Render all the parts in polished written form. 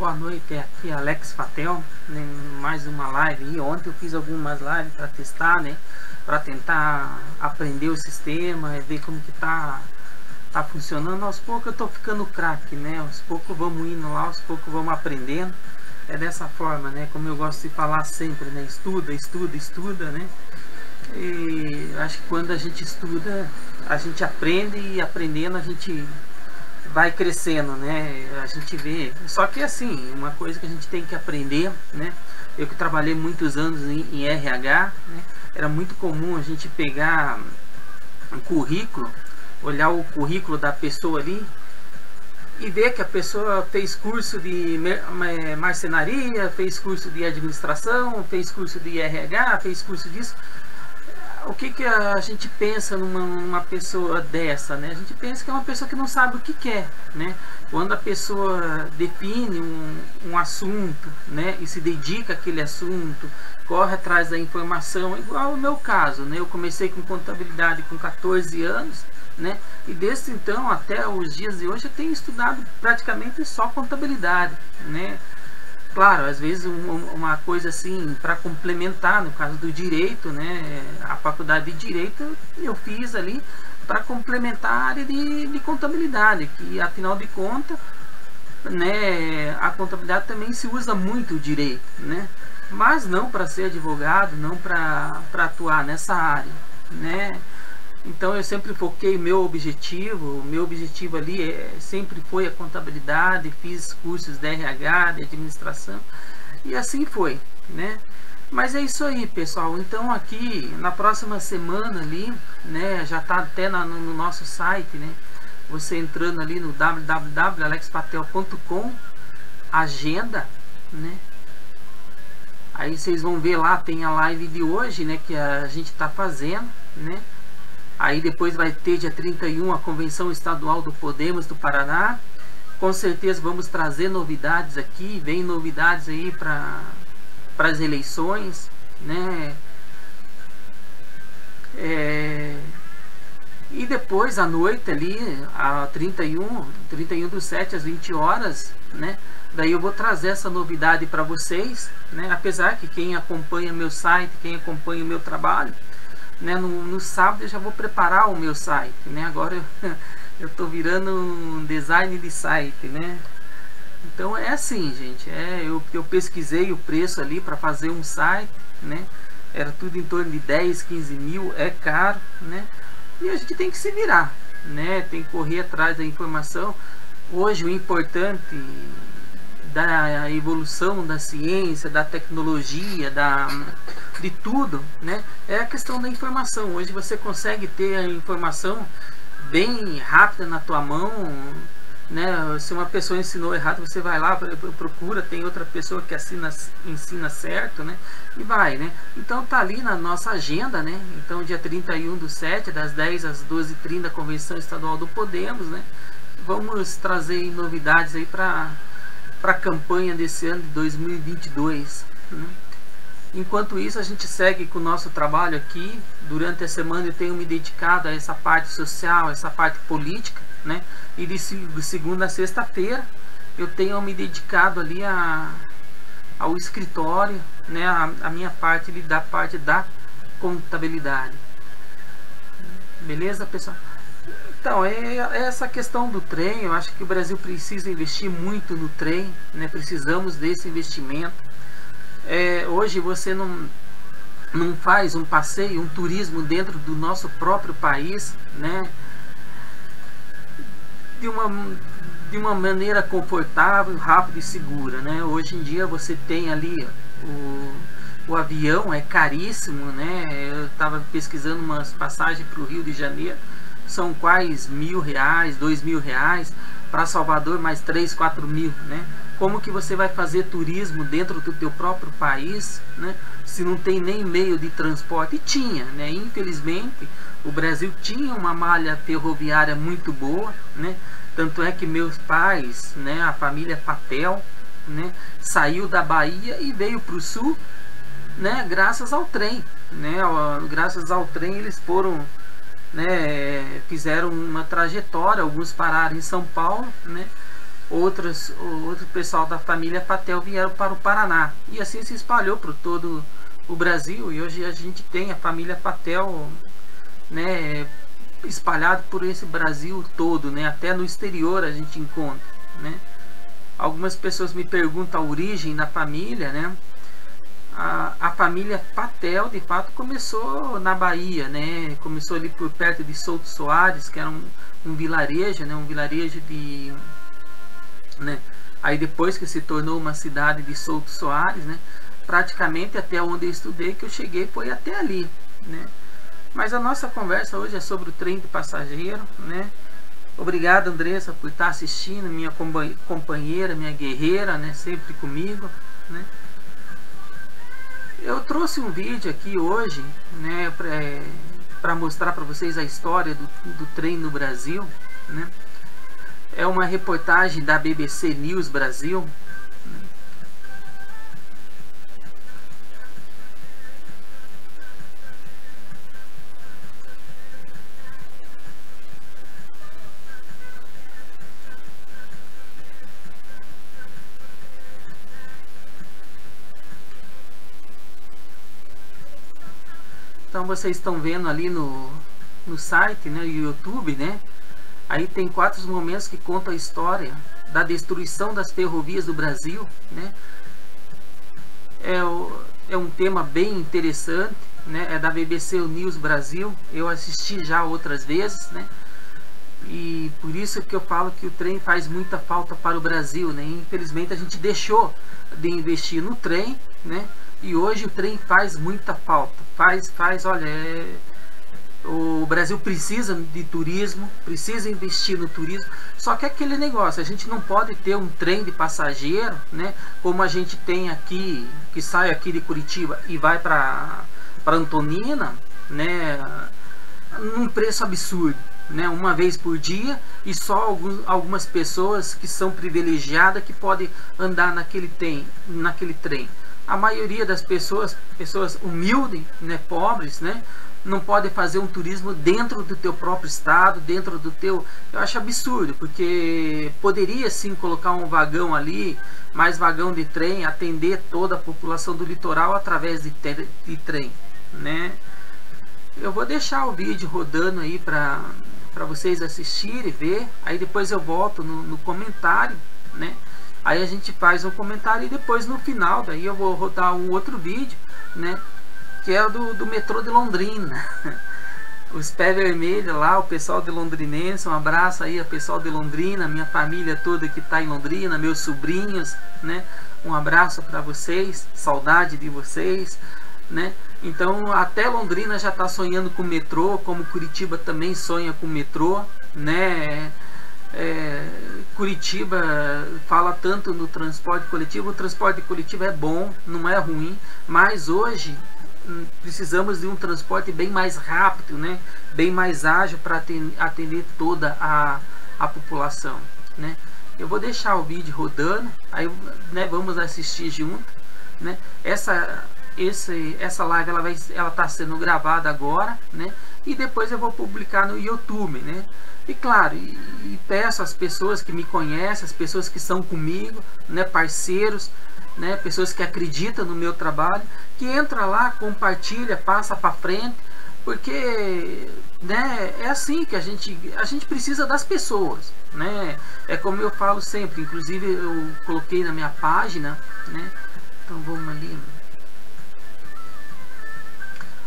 Boa noite, aqui é Alex Patel, né, mais uma live aí. Ontem eu fiz algumas lives para testar, né, para tentar aprender o sistema, ver como que tá funcionando. Aos poucos eu tô ficando craque, né, aos poucos vamos indo lá, aos poucos vamos aprendendo. É dessa forma, né, como eu gosto de falar sempre, né, estuda, estuda, estuda, né. E acho que quando a gente estuda, a gente aprende, e aprendendo a gente vai crescendo, né? A gente vê. Só que assim, uma coisa que a gente tem que aprender, né? Eu que trabalhei muitos anos em RH, né? Era muito comum a gente pegar um currículo, olhar o currículo da pessoa ali e ver que a pessoa fez curso de marcenaria, fez curso de administração, fez curso de RH, fez curso disso. O que a gente pensa numa pessoa dessa, né? A gente pensa que é uma pessoa que não sabe o que quer, né? Quando a pessoa define um assunto, né? E se dedica àquele assunto, corre atrás da informação, igual o meu caso, né? Eu comecei com contabilidade com 14 anos, né? E desde então até os dias de hoje eu tenho estudado praticamente só contabilidade, né? Claro, às vezes uma coisa assim para complementar, no caso do direito, né, a faculdade de direito eu fiz ali para complementar a área de contabilidade, que afinal de contas, né, a contabilidade também se usa muito o direito, né, mas não para ser advogado, não para atuar nessa área, né. Então eu sempre foquei meu objetivo ali sempre foi a contabilidade, fiz cursos de RH, de administração e assim foi, né? Mas é isso aí, pessoal. Então aqui na próxima semana ali, né, já tá até no nosso site, né? Você entrando ali no www.alexpatel.com, agenda, né? Aí vocês vão ver lá, tem a live de hoje, né, que a gente tá fazendo, né? Aí depois vai ter dia 31 a Convenção Estadual do Podemos do Paraná. Com certeza vamos trazer novidades aqui, vem novidades aí para as eleições, né? E depois à noite ali, a 31/7 às 20 horas, né? Daí eu vou trazer essa novidade para vocês, né? Apesar que quem acompanha meu site, quem acompanha o meu trabalho, né, no sábado eu já vou preparar o meu site, né? Agora eu tô virando um design de site, né? Então é assim, gente, eu pesquisei o preço ali para fazer um site, né? Era tudo em torno de 10, 15 mil, é caro, né? E a gente tem que se virar, né? Tem que correr atrás da informação. Hoje o importante da evolução da ciência, da tecnologia, de tudo, né, é a questão da informação. Hoje você consegue ter a informação bem rápida na tua mão, né? Se uma pessoa ensinou errado, você vai lá, procura, tem outra pessoa que ensina certo, né? E vai, né? Então tá ali na nossa agenda, né? Então dia 31/7, das 10 às 12h30, Convenção Estadual do Podemos, né? Vamos trazer novidades aí para a campanha desse ano de 2022, né? Enquanto isso, a gente segue com o nosso trabalho aqui. Durante a semana eu tenho me dedicado a essa parte social, essa parte política, né? E de segunda a sexta-feira eu tenho me dedicado ali ao escritório, né? A minha parte ali, da parte da contabilidade. Beleza, pessoal? Então, essa questão do trem, eu acho que o Brasil precisa investir muito no trem, né? Precisamos desse investimento. Hoje você não faz um passeio, um turismo dentro do nosso próprio país, né? De uma maneira confortável, rápida e segura, né? Hoje em dia você tem ali o avião, é caríssimo, né? Eu estava pesquisando umas passagens para o Rio de Janeiro, são quase R$1.000, R$2.000, para Salvador mais 3, 4 mil, né? Como que você vai fazer turismo dentro do teu próprio país, né, se não tem nem meio de transporte? E tinha, né? Infelizmente o Brasil tinha uma malha ferroviária muito boa, né? Tanto é que meus pais, né, a família Patel, né, saiu da Bahia e veio para o sul, né, graças ao trem, né? Graças ao trem eles foram, né, fizeram uma trajetória, alguns pararam em São Paulo, né? outro pessoal da família Patel vieram para o Paraná. E assim se espalhou por todo o Brasil. E hoje a gente tem a família Patel, né, espalhado por esse Brasil todo, né? Até no exterior a gente encontra, né? Algumas pessoas me perguntam a origem da família, né? A família Patel, de fato, começou na Bahia, né? Começou ali por perto de Souto Soares, que era um vilarejo, né? Um vilarejo de, né? Aí depois que se tornou uma cidade de Souto Soares, né? Praticamente até onde eu estudei, que eu cheguei, foi até ali, né? Mas a nossa conversa hoje é sobre o trem de passageiro, né? Obrigado, Andressa, por estar assistindo, minha companheira, minha guerreira, né? Sempre comigo, né? Eu trouxe um vídeo aqui hoje, né, para mostrar para vocês a história do trem no Brasil, né? É uma reportagem da BBC News Brasil, né? Então vocês estão vendo ali no site, né, YouTube, né? Aí tem 4 momentos que contam a história da destruição das ferrovias do Brasil, né? É um tema bem interessante, né? É da BBC News Brasil. Eu assisti já outras vezes, né? E por isso que eu falo que o trem faz muita falta para o Brasil, né? Infelizmente a gente deixou de investir no trem, né? E hoje o trem faz muita falta. Olha, o Brasil precisa de turismo, precisa investir no turismo. Só que é aquele negócio, a gente não pode ter um trem de passageiro, né? Como a gente tem aqui, que sai aqui de Curitiba e vai para Antonina, né? Num preço absurdo, né? Uma vez por dia, e só algumas pessoas que são privilegiadas que podem andar naquele trem. A maioria das pessoas humildes, né, pobres, né, não pode fazer um turismo dentro do teu próprio estado, dentro do teu... Eu acho absurdo, porque poderia sim colocar um vagão ali, mais vagão de trem, atender toda a população do litoral através de trem, né? Eu vou deixar o vídeo rodando aí para vocês assistirem e ver, aí depois eu volto no comentário, né? Aí a gente faz um comentário e depois no final, daí eu vou rodar um outro vídeo, né? Que é do metrô de Londrina. Os pés vermelhos lá, o pessoal de Londrinense, um abraço aí ao pessoal de Londrina, minha família toda que está em Londrina, meus sobrinhos, né? Um abraço para vocês, saudade de vocês, né? Então até Londrina já está sonhando com o metrô, como Curitiba também sonha com o metrô, né? Curitiba fala tanto no transporte coletivo. O transporte coletivo é bom, não é ruim, mas hoje precisamos de um transporte bem mais rápido, né? Bem mais ágil para atender toda a população, né? Eu vou deixar o vídeo rodando, aí, né, vamos assistir junto, né? Essa live ela está sendo gravada agora, né? E depois eu vou publicar no YouTube, né? E claro, e peço às pessoas que me conhecem, as pessoas que são comigo, né, parceiros, né, pessoas que acreditam no meu trabalho, que entra lá, compartilha, passa para frente, porque, né, é assim que a gente precisa das pessoas, né? É como eu falo sempre, inclusive eu coloquei na minha página, né? Então vamos ali.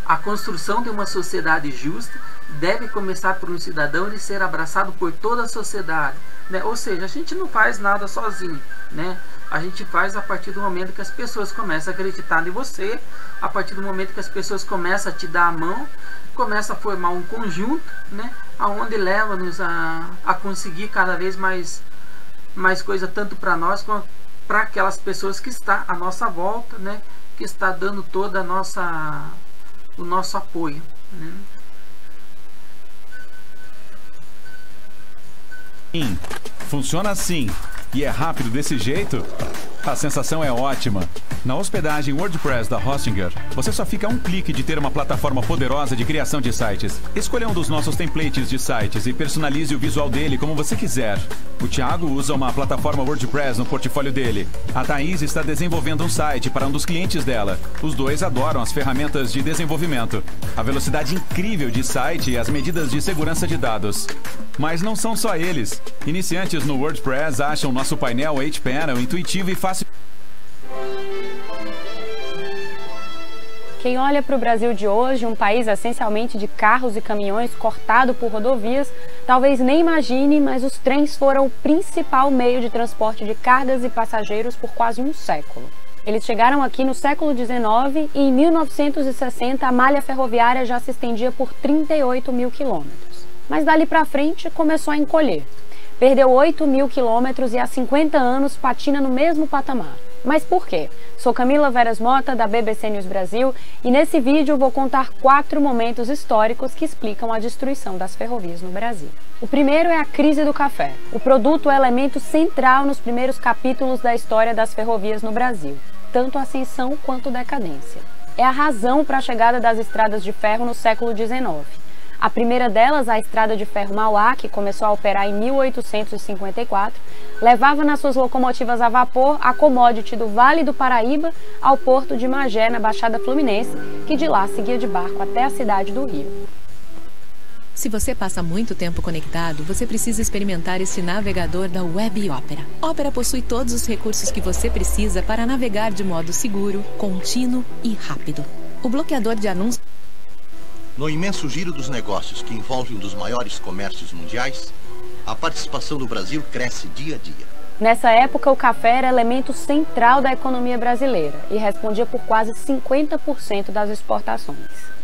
A construção de uma sociedade justa deve começar por um cidadão e ser abraçado por toda a sociedade, né? Ou seja, a gente não faz nada sozinho, né? A gente faz a partir do momento que as pessoas começam a acreditar em você, a partir do momento que as pessoas começam a te dar a mão, começam a formar um conjunto, né? Aonde leva-nos a conseguir cada vez mais coisa, tanto para nós quanto para aquelas pessoas que estão à nossa volta, né? Que está dando toda o nosso apoio, né? Funciona assim e é rápido desse jeito? A sensação é ótima. Na hospedagem WordPress da Hostinger, você só fica a um clique de ter uma plataforma poderosa de criação de sites. Escolha um dos nossos templates de sites e personalize o visual dele como você quiser. O Thiago usa uma plataforma WordPress no portfólio dele. A Thaís está desenvolvendo um site para um dos clientes dela. Os dois adoram as ferramentas de desenvolvimento, a velocidade incrível de site e as medidas de segurança de dados. Mas não são só eles. Iniciantes no WordPress acham nosso painel H-Panel intuitivo e fácil. Quem olha para o Brasil de hoje, um país essencialmente de carros e caminhões cortado por rodovias, talvez nem imagine, mas os trens foram o principal meio de transporte de cargas e passageiros por quase um século. Eles chegaram aqui no século XIX e em 1960 a malha ferroviária já se estendia por 38 mil quilômetros. Mas dali para frente começou a encolher. Perdeu 8 mil quilômetros e há 50 anos patina no mesmo patamar. Mas por quê? Sou Camila Veras Mota, da BBC News Brasil, e nesse vídeo vou contar 4 momentos históricos que explicam a destruição das ferrovias no Brasil. O primeiro é a crise do café. O produto é elemento central nos primeiros capítulos da história das ferrovias no Brasil, tanto ascensão quanto decadência. É a razão para a chegada das estradas de ferro no século XIX. A primeira delas, a Estrada de Ferro Mauá, que começou a operar em 1854, levava nas suas locomotivas a vapor a commodity do Vale do Paraíba ao porto de Magé, na Baixada Fluminense, que de lá seguia de barco até a cidade do Rio. Se você passa muito tempo conectado, você precisa experimentar este navegador da Web Opera. Opera possui todos os recursos que você precisa para navegar de modo seguro, contínuo e rápido. O bloqueador de anúncios. No imenso giro dos negócios que envolve um dos maiores comércios mundiais, a participação do Brasil cresce dia a dia. Nessa época, o café era elemento central da economia brasileira e respondia por quase 50% das exportações.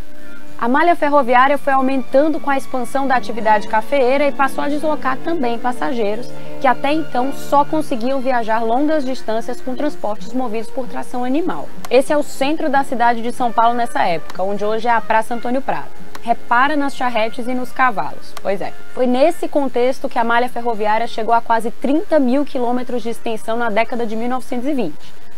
A malha ferroviária foi aumentando com a expansão da atividade cafeeira e passou a deslocar também passageiros, que até então só conseguiam viajar longas distâncias com transportes movidos por tração animal. Esse é o centro da cidade de São Paulo nessa época, onde hoje é a Praça Antônio Prado. Repara nas charretes e nos cavalos. Pois é, foi nesse contexto que a malha ferroviária chegou a quase 30 mil quilômetros de extensão na década de 1920.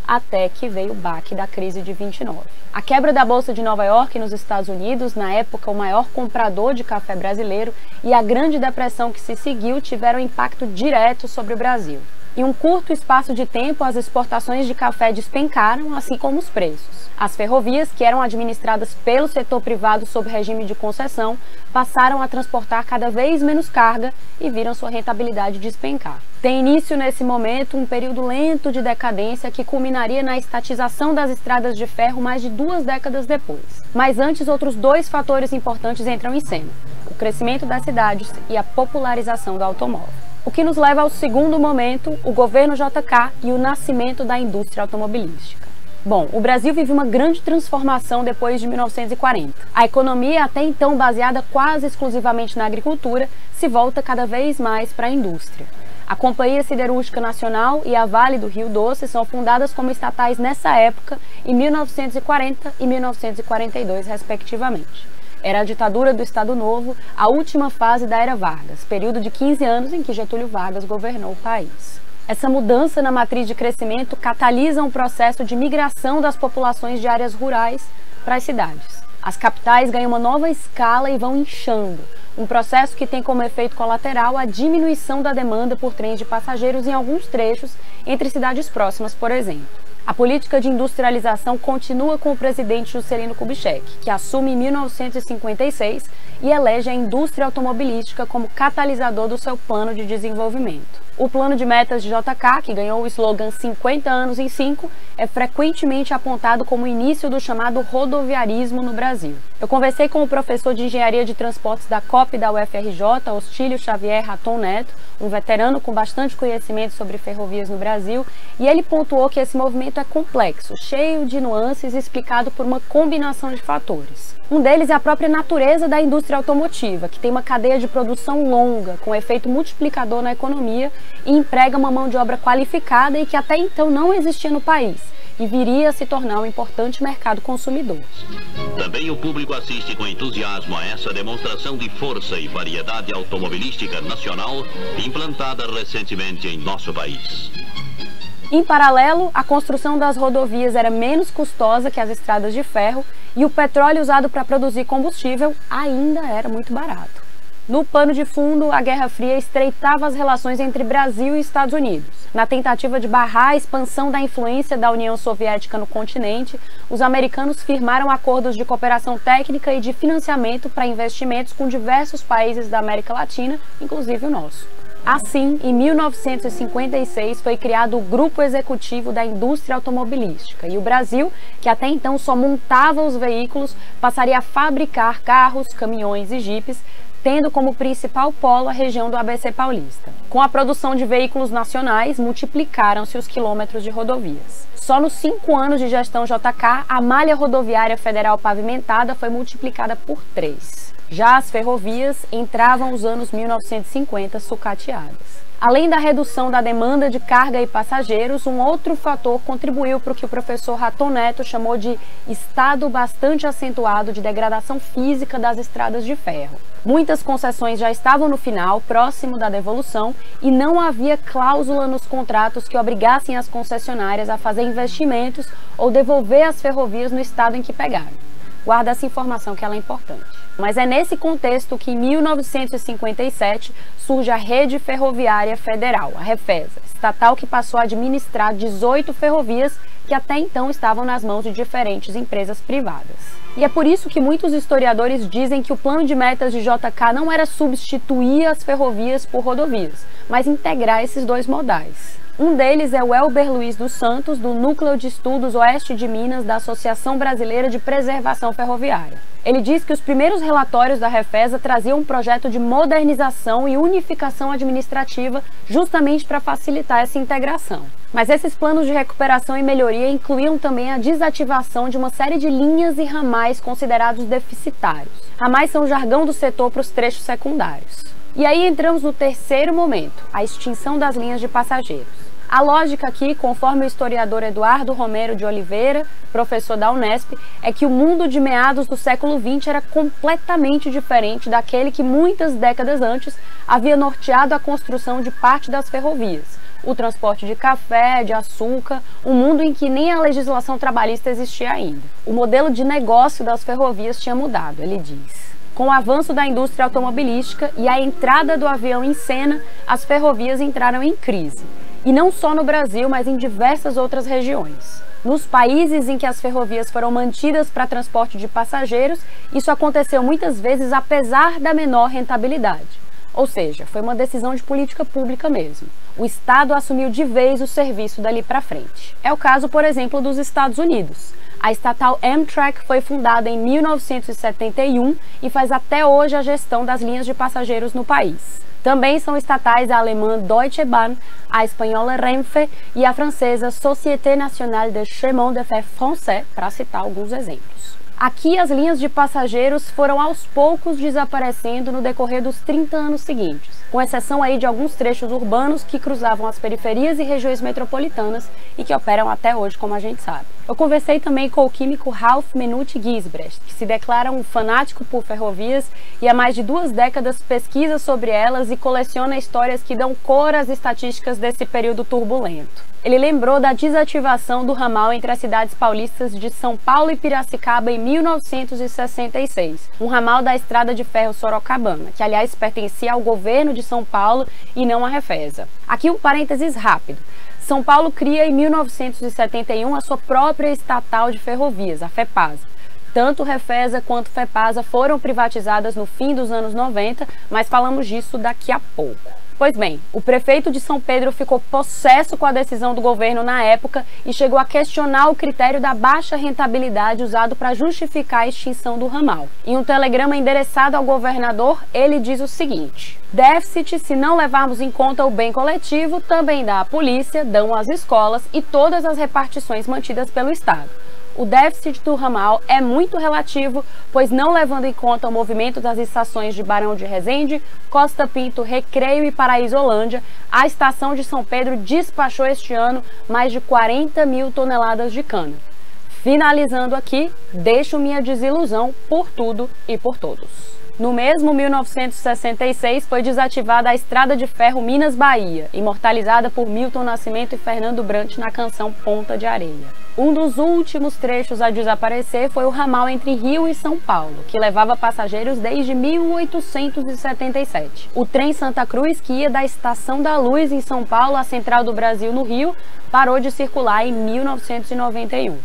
Até que veio o baque da crise de 29. A quebra da Bolsa de Nova York nos Estados Unidos, na época o maior comprador de café brasileiro, e a Grande Depressão que se seguiu tiveram impacto direto sobre o Brasil. Em um curto espaço de tempo, as exportações de café despencaram, assim como os preços. As ferrovias, que eram administradas pelo setor privado sob regime de concessão, passaram a transportar cada vez menos carga e viram sua rentabilidade despencar. Tem início nesse momento um período lento de decadência que culminaria na estatização das estradas de ferro mais de 2 décadas depois. Mas antes, outros 2 fatores importantes entram em cena: o crescimento das cidades e a popularização do automóvel. O que nos leva ao segundo momento, o governo JK e o nascimento da indústria automobilística. Bom, o Brasil vive uma grande transformação depois de 1940. A economia, até então baseada quase exclusivamente na agricultura, se volta cada vez mais para a indústria. A Companhia Siderúrgica Nacional e a Vale do Rio Doce são fundadas como estatais nessa época, em 1940 e 1942, respectivamente. Era a ditadura do Estado Novo, a última fase da Era Vargas, período de 15 anos em que Getúlio Vargas governou o país. Essa mudança na matriz de crescimento catalisa um processo de migração das populações de áreas rurais para as cidades. As capitais ganham uma nova escala e vão inchando, um processo que tem como efeito colateral a diminuição da demanda por trens de passageiros em alguns trechos entre cidades próximas, por exemplo. A política de industrialização continua com o presidente Juscelino Kubitschek, que assume em 1956 e elege a indústria automobilística como catalisador do seu plano de desenvolvimento. O plano de metas de JK, que ganhou o slogan 50 anos em 5, é frequentemente apontado como o início do chamado rodoviarismo no Brasil. Eu conversei com o professor de Engenharia de Transportes da COP da UFRJ, Ostílio Xavier Raton Neto, um veterano com bastante conhecimento sobre ferrovias no Brasil, e ele pontuou que esse movimento é complexo, cheio de nuances e explicado por uma combinação de fatores. Um deles é a própria natureza da indústria automotiva, que tem uma cadeia de produção longa, com efeito multiplicador na economia e emprega uma mão de obra qualificada e que até então não existia no país, e viria a se tornar um importante mercado consumidor. Também o público assiste com entusiasmo a essa demonstração de força e variedade automobilística nacional implantada recentemente em nosso país. Em paralelo, a construção das rodovias era menos custosa que as estradas de ferro e o petróleo usado para produzir combustível ainda era muito barato. No pano de fundo, a Guerra Fria estreitava as relações entre Brasil e Estados Unidos. Na tentativa de barrar a expansão da influência da União Soviética no continente, os americanos firmaram acordos de cooperação técnica e de financiamento para investimentos com diversos países da América Latina, inclusive o nosso. Assim, em 1956 foi criado o Grupo Executivo da Indústria Automobilística e o Brasil, que até então só montava os veículos, passaria a fabricar carros, caminhões e jipes, tendo como principal polo a região do ABC Paulista. Com a produção de veículos nacionais, multiplicaram-se os quilômetros de rodovias. Só nos 5 anos de gestão JK, a malha rodoviária federal pavimentada foi multiplicada por 3. Já as ferrovias entravam os anos 1950 sucateadas. Além da redução da demanda de carga e passageiros, um outro fator contribuiu para o que o professor Raton Neto chamou de estado bastante acentuado de degradação física das estradas de ferro. Muitas concessões já estavam no final, próximo da devolução, e não havia cláusula nos contratos que obrigassem as concessionárias a fazer investimentos ou devolver as ferrovias no estado em que pegaram. Guarda essa informação que ela é importante. Mas é nesse contexto que em 1957 surge a Rede Ferroviária Federal, a Refesa, estatal que passou a administrar 18 ferrovias que até então estavam nas mãos de diferentes empresas privadas. E é por isso que muitos historiadores dizem que o plano de metas de JK não era substituir as ferrovias por rodovias, mas integrar esses dois modais. Um deles é o Elber Luiz dos Santos, do Núcleo de Estudos Oeste de Minas da Associação Brasileira de Preservação Ferroviária. Ele diz que os primeiros relatórios da Refesa traziam um projeto de modernização e unificação administrativa justamente para facilitar essa integração. Mas esses planos de recuperação e melhoria incluíam também a desativação de uma série de linhas e ramais considerados deficitários. Ramais são o jargão do setor para os trechos secundários. E aí entramos no terceiro momento, a extinção das linhas de passageiros. A lógica aqui, conforme o historiador Eduardo Romero de Oliveira, professor da Unesp, é que o mundo de meados do século XX era completamente diferente daquele que muitas décadas antes havia norteado a construção de parte das ferrovias. O transporte de café, de açúcar, um mundo em que nem a legislação trabalhista existia ainda. O modelo de negócio das ferrovias tinha mudado, ele diz. Com o avanço da indústria automobilística e a entrada do avião em cena, as ferrovias entraram em crise. E não só no Brasil, mas em diversas outras regiões. Nos países em que as ferrovias foram mantidas para transporte de passageiros, isso aconteceu muitas vezes apesar da menor rentabilidade. Ou seja, foi uma decisão de política pública mesmo. O Estado assumiu de vez o serviço dali para frente. É o caso, por exemplo, dos Estados Unidos. A estatal Amtrak foi fundada em 1971 e faz até hoje a gestão das linhas de passageiros no país. Também são estatais a alemã Deutsche Bahn, a espanhola Renfe e a francesa Société Nationale de Chemin de Fer Français, para citar alguns exemplos. Aqui as linhas de passageiros foram aos poucos desaparecendo no decorrer dos 30 anos seguintes, com exceção aí de alguns trechos urbanos que cruzavam as periferias e regiões metropolitanas e que operam até hoje, como a gente sabe. Eu conversei também com o químico Ralf Menuti Gisbrecht, que se declara um fanático por ferrovias e há mais de 2 décadas pesquisa sobre elas e coleciona histórias que dão cor às estatísticas desse período turbulento. Ele lembrou da desativação do ramal entre as cidades paulistas de São Paulo e Piracicaba em 1966, um ramal da estrada de ferro Sorocabana, que aliás pertencia ao governo de São Paulo e não à Refesa. Aqui um parênteses rápido. São Paulo cria em 1971 a sua própria estatal de ferrovias, a FEPASA. Tanto Refesa quanto FEPASA foram privatizadas no fim dos anos 90, mas falamos disso daqui a pouco. Pois bem, o prefeito de São Pedro ficou possesso com a decisão do governo na época e chegou a questionar o critério da baixa rentabilidade usado para justificar a extinção do ramal. Em um telegrama endereçado ao governador, ele diz o seguinte: déficit, se não levarmos em conta o bem coletivo, também dá à polícia, dão às escolas e todas as repartições mantidas pelo Estado. O déficit do ramal é muito relativo, pois não levando em conta o movimento das estações de Barão de Resende, Costa Pinto, Recreio e Paraísolândia, a estação de São Pedro despachou este ano mais de 40 mil toneladas de cana. Finalizando aqui, deixo minha desilusão por tudo e por todos. No mesmo 1966 foi desativada a Estrada de Ferro Minas-Bahia, imortalizada por Milton Nascimento e Fernando Brant na canção Ponta de Areia. Um dos últimos trechos a desaparecer foi o ramal entre Rio e São Paulo, que levava passageiros desde 1877. O trem Santa Cruz, que ia da Estação da Luz em São Paulo à Central do Brasil no Rio, parou de circular em 1991.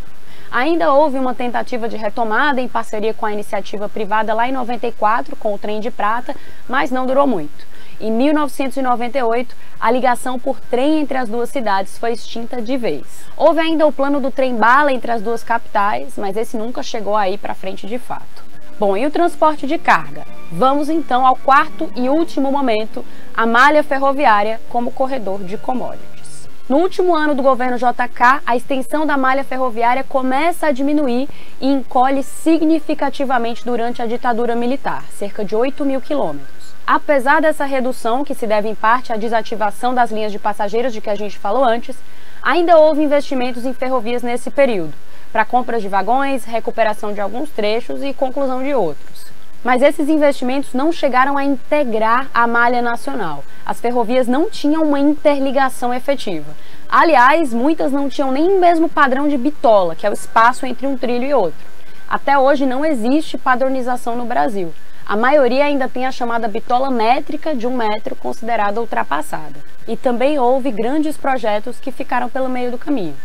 Ainda houve uma tentativa de retomada em parceria com a iniciativa privada lá em 94, com o Trem de Prata, mas não durou muito. Em 1998, a ligação por trem entre as duas cidades foi extinta de vez. Houve ainda o plano do trem-bala entre as duas capitais, mas esse nunca chegou aí para frente de fato. Bom, e o transporte de carga? Vamos então ao quarto e último momento, a malha ferroviária como corredor de commodities. No último ano do governo JK, a extensão da malha ferroviária começa a diminuir e encolhe significativamente durante a ditadura militar, cerca de 8.000 quilômetros. Apesar dessa redução, que se deve em parte à desativação das linhas de passageiros de que a gente falou antes, ainda houve investimentos em ferrovias nesse período, para compras de vagões, recuperação de alguns trechos e conclusão de outros. Mas esses investimentos não chegaram a integrar a malha nacional. As ferrovias não tinham uma interligação efetiva. Aliás, muitas não tinham nem o mesmo padrão de bitola, que é o espaço entre um trilho e outro. Até hoje não existe padronização no Brasil. A maioria ainda tem a chamada bitola métrica de 1 metro, considerada ultrapassada. E também houve grandes projetos que ficaram pelo meio do caminho.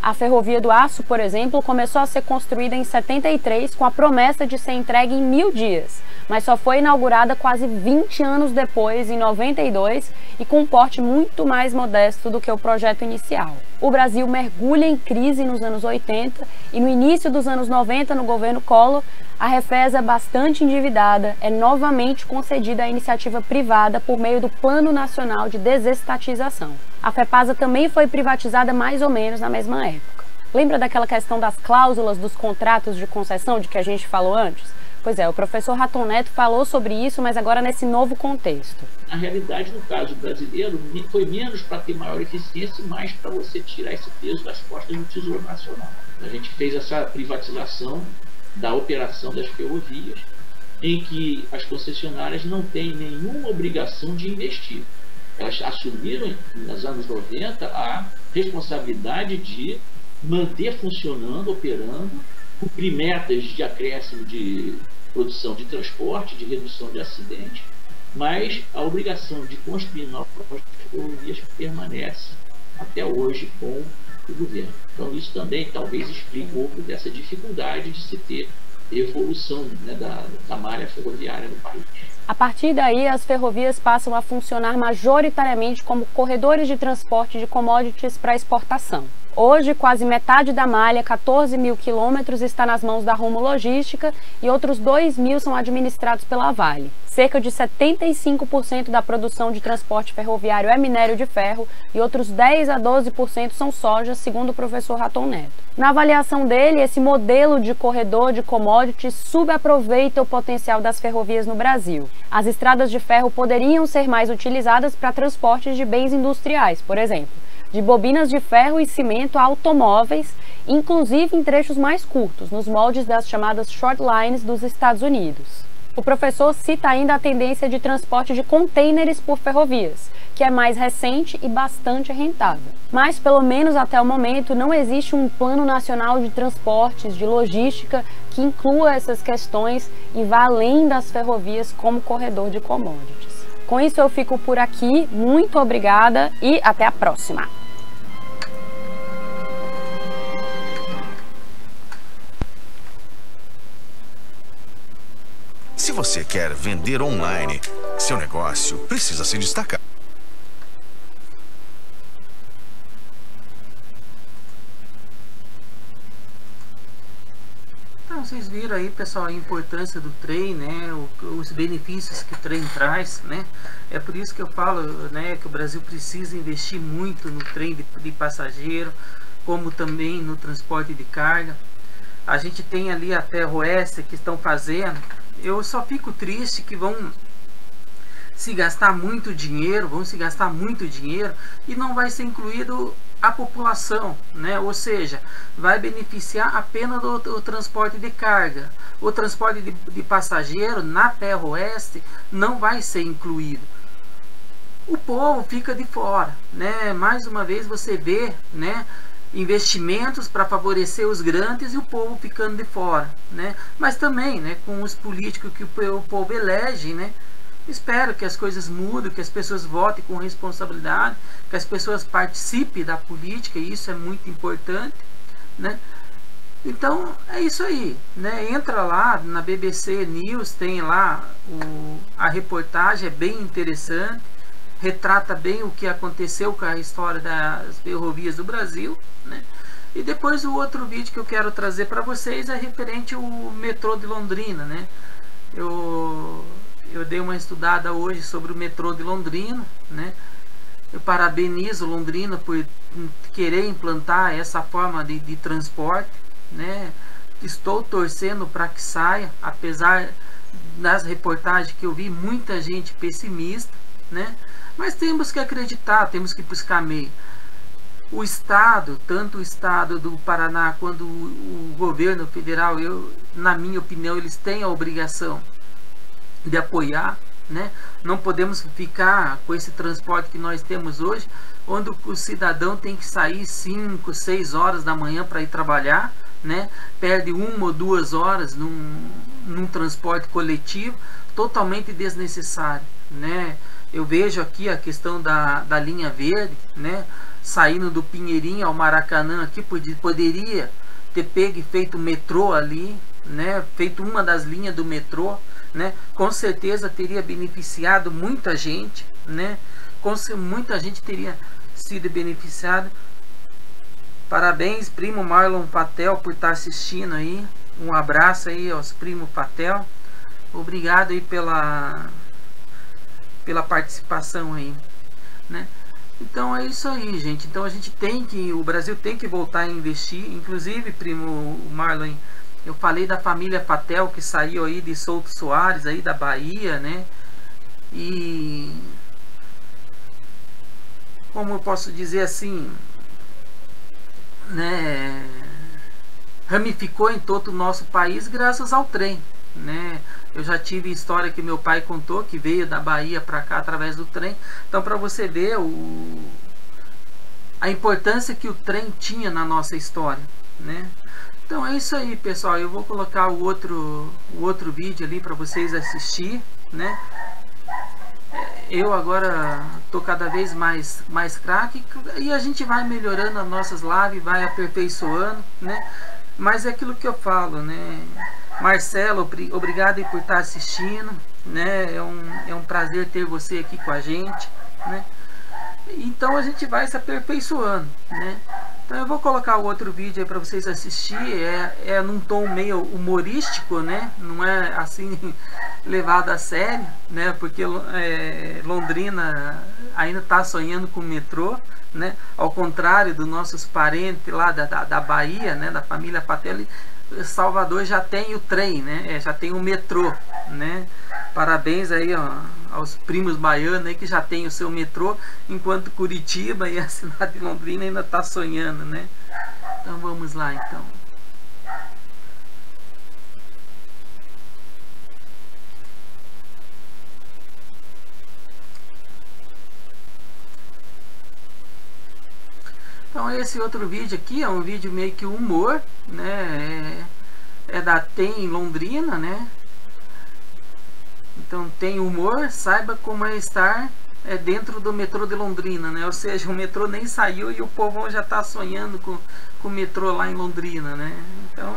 A Ferrovia do Aço, por exemplo, começou a ser construída em 73 com a promessa de ser entregue em 1000 dias, mas só foi inaugurada quase 20 anos depois, em 92, e com um porte muito mais modesto do que o projeto inicial. O Brasil mergulha em crise nos anos 80 e no início dos anos 90, no governo Collor, a Refesa, bastante endividada, é novamente concedida à iniciativa privada por meio do Plano Nacional de Desestatização. A FEPASA também foi privatizada mais ou menos na mesma época. Lembra daquela questão das cláusulas dos contratos de concessão de que a gente falou antes? Pois é, o professor Raton Neto falou sobre isso, mas agora nesse novo contexto. Na realidade, no caso brasileiro, foi menos para ter maior eficiência e mais para você tirar esse peso das costas do Tesouro Nacional. A gente fez essa privatização da operação das ferrovias, em que as concessionárias não têm nenhuma obrigação de investir. Elas assumiram, nos anos 90, a responsabilidade de manter funcionando, operando, cumprir metas de acréscimo de produção de transporte, de redução de acidentes, mas a obrigação de construir novas ferrovias permanece até hoje com o governo. Então isso também talvez explique um pouco dessa dificuldade de se ter evolução, né, da malha ferroviária no país. A partir daí, as ferrovias passam a funcionar majoritariamente como corredores de transporte de commodities para exportação. Hoje, quase metade da malha, 14.000 quilômetros, está nas mãos da Rumo Logística e outros 2.000 são administrados pela Vale. Cerca de 75% da produção de transporte ferroviário é minério de ferro e outros 10 a 12% são soja, segundo o professor Raton Neto. Na avaliação dele, esse modelo de corredor de commodities subaproveita o potencial das ferrovias no Brasil. As estradas de ferro poderiam ser mais utilizadas para transportes de bens industriais, por exemplo, de bobinas de ferro e cimento a automóveis, inclusive em trechos mais curtos, nos moldes das chamadas short lines dos Estados Unidos. O professor cita ainda a tendência de transporte de contêineres por ferrovias, que é mais recente e bastante rentável. Mas, pelo menos até o momento, não existe um plano nacional de transportes, de logística, que inclua essas questões e vá além das ferrovias como corredor de commodities. Com isso eu fico por aqui, muito obrigada e até a próxima! Se você quer vender online, seu negócio precisa se destacar. Então, vocês viram aí, pessoal, a importância do trem, né? Os benefícios que o trem traz, né? É por isso que eu falo, né, que o Brasil precisa investir muito no trem de passageiro, como também no transporte de carga. A gente tem ali a Ferroeste que estão fazendo. Eu só fico triste que vão se gastar muito dinheiro, e não vai ser incluído a população, né? Ou seja, vai beneficiar apenas o transporte de carga. O transporte de passageiro na Ferroeste não vai ser incluído. O povo fica de fora, né? Mais uma vez você vê, né, investimentos para favorecer os grandes e o povo ficando de fora, né? Mas também, né, com os políticos que o povo elege, né? Espero que as coisas mudem, que as pessoas votem com responsabilidade, que as pessoas participem da política, e isso é muito importante, né? Então é isso aí, né? Entra lá na BBC News, tem lá a reportagem, é bem interessante, retrata bem o que aconteceu com a história das ferrovias do Brasil, né? E depois o outro vídeo que eu quero trazer para vocês é referente ao metrô de Londrina, né? Eu dei uma estudada hoje sobre o metrô de Londrina, né? Eu parabenizo Londrina por querer implantar essa forma de transporte, né? Estou torcendo para que saia, apesar das reportagens que eu vi, muita gente pessimista, né? Mas temos que acreditar, temos que buscar meio. O Estado, tanto o Estado do Paraná quanto o governo federal, na minha opinião, eles têm a obrigação de apoiar, né? Não podemos ficar com esse transporte que nós temos hoje, onde o cidadão tem que sair 5, 6 horas da manhã para ir trabalhar, né? Perde 1 ou 2 horas num transporte coletivo, totalmente desnecessário, né? Eu vejo aqui a questão da linha verde, né? Saindo do Pinheirinho ao Maracanã aqui, poderia ter pego e feito metrô ali, né? Feito uma das linhas do metrô, né? Com certeza teria beneficiado muita gente, né? Muita gente teria sido beneficiada. Parabéns, primo Marlon Patel, por estar assistindo aí. Um abraço aí aos primos Patel. Obrigado aí pela participação aí, né? Então é isso aí, gente. Então o Brasil tem que voltar a investir. Inclusive, primo Marlon, eu falei da família Patel que saiu aí de Souto Soares, aí da Bahia, né? E como eu posso dizer assim, né? Ramificou em todo o nosso país graças ao trem, né? Eu já tive história que meu pai contou, que veio da Bahia para cá através do trem. Então, para você ver a importância que o trem tinha na nossa história, né? Então é isso aí, pessoal. Eu vou colocar o outro vídeo ali para vocês assistir, né? Eu agora tô cada vez mais craque, e a gente vai melhorando as nossas lives, vai aperfeiçoando, né? Mas é aquilo que eu falo, né? Marcelo, obrigado por estar assistindo, né? É um prazer ter você aqui com a gente, né? Então a gente vai se aperfeiçoando, né? Então eu vou colocar o outro vídeo aí para vocês assistirem. É num tom meio humorístico, né? Não é assim levado a sério, né? Porque Londrina ainda está sonhando com o metrô, né? Ao contrário dos nossos parentes lá da Bahia, né? Da família Patel, Salvador já tem o trem, né? Já tem o metrô, né? Parabéns aí, ó, aos primos baianos aí que já tem o seu metrô, enquanto Curitiba e a cidade de Londrina ainda está sonhando, né? Então vamos lá, então. Então esse outro vídeo aqui é um vídeo meio que humor, né? É da TEM em Londrina, né? Então tem humor, saiba como é estar dentro do metrô de Londrina, né? Ou seja, o metrô nem saiu e o povão já está sonhando com o metrô lá em Londrina, né? Então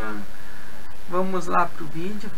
vamos lá pro vídeo.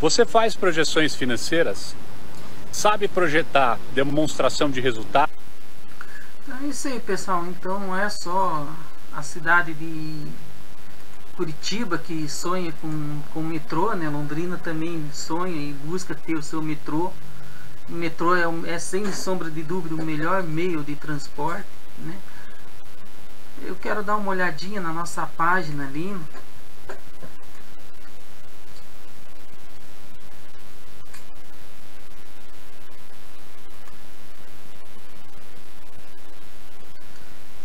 Você faz projeções financeiras? Sabe projetar demonstração de resultado? É isso aí, pessoal. Então não é só a cidade de Curitiba que sonha com o metrô, né? Londrina também sonha e busca ter o seu metrô. O metrô é sem sombra de dúvida o melhor meio de transporte, né? Eu quero dar uma olhadinha na nossa página ali.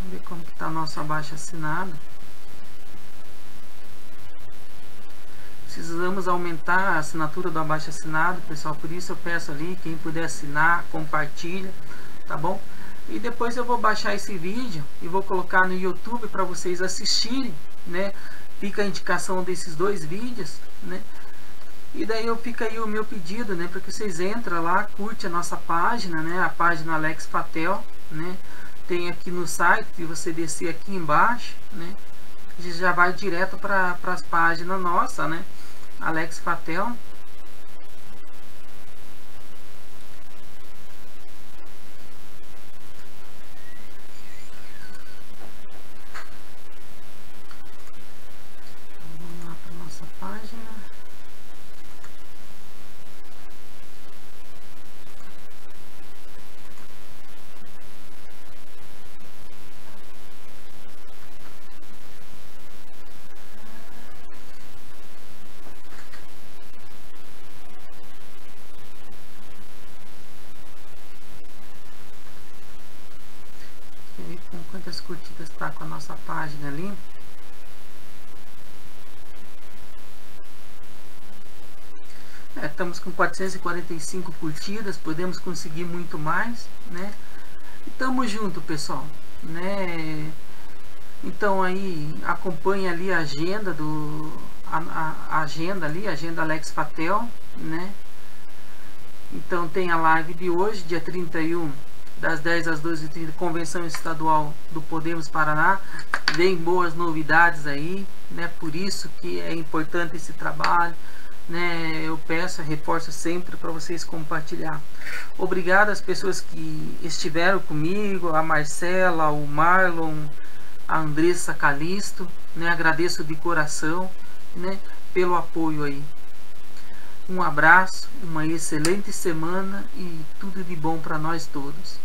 Vamos ver como que está nosso abaixo-assinado. Precisamos aumentar a assinatura do abaixo-assinado, pessoal, por isso eu peço ali, quem puder assinar, compartilha, tá bom? E depois eu vou baixar esse vídeo e vou colocar no YouTube para vocês assistirem, né? Fica a indicação desses dois vídeos, né? E daí fica aí o meu pedido, né? Para que vocês entrem lá, curte a nossa página, né? A página Alex Fatel, né? Tem aqui no site, se você descer aqui embaixo, né? Já vai direto para as páginas nossa, né? Alex Fatel. Vamos lá para nossa página. Com quantas curtidas está com a nossa página ali. Estamos com 445 curtidas, podemos conseguir muito mais, né? E tamo junto, pessoal, né? Então aí acompanhe ali a agenda a agenda Alex Fatel, né? Então tem a live de hoje, dia 31, das 10 às 12h30, Convenção Estadual do Podemos Paraná. Vem boas novidades aí, né? Por isso que é importante esse trabalho, né? Eu peço, reforço sempre para vocês compartilhar. Obrigado às pessoas que estiveram comigo, a Marcela, o Marlon, a Andressa Calisto, né? Agradeço de coração, né? Pelo apoio aí. Um abraço, uma excelente semana e tudo de bom para nós todos.